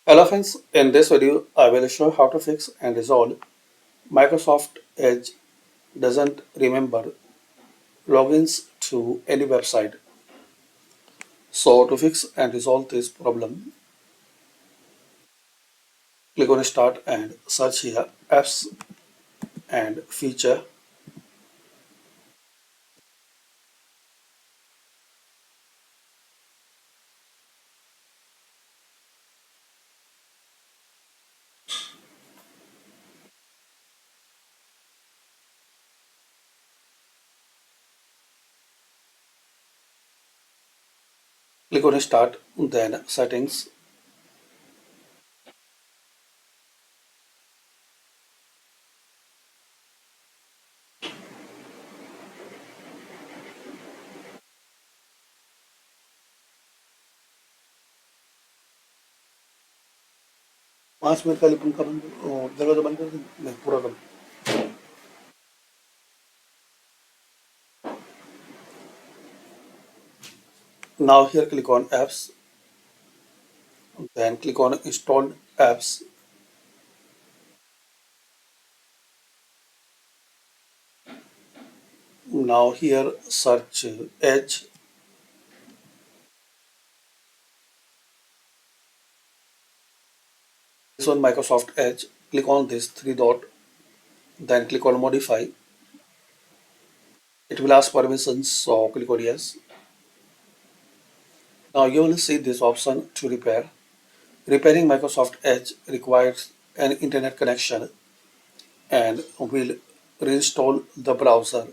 Hello friends, in this video I will show how to fix and resolve Microsoft Edge doesn't remember logins to any website. So to fix and resolve this problem, click on Start and search here Apps and Feature. Click on Start, then Settings. पाँच minute का लिए पंखा बंद दरवाजा बंद कर दें नहीं पूरा कर Now here click on Apps, then click on Installed Apps. Now here search Edge. This one Microsoft Edge. Click on this three dot, then click on Modify. It will ask permissions, so click on yes. Now you will see this option to repair. Repairing Microsoft Edge requires an internet connection and will reinstall the browser.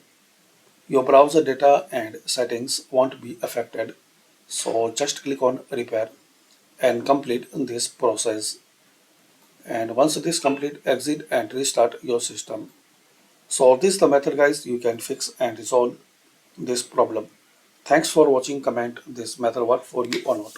Your browser data and settings won't be affected. So just click on repair and complete this process. And once it is complete, exit and restart your system. So this is the method guys, you can fix and resolve this problem. Thanks for watching. Comment this method work for you or not.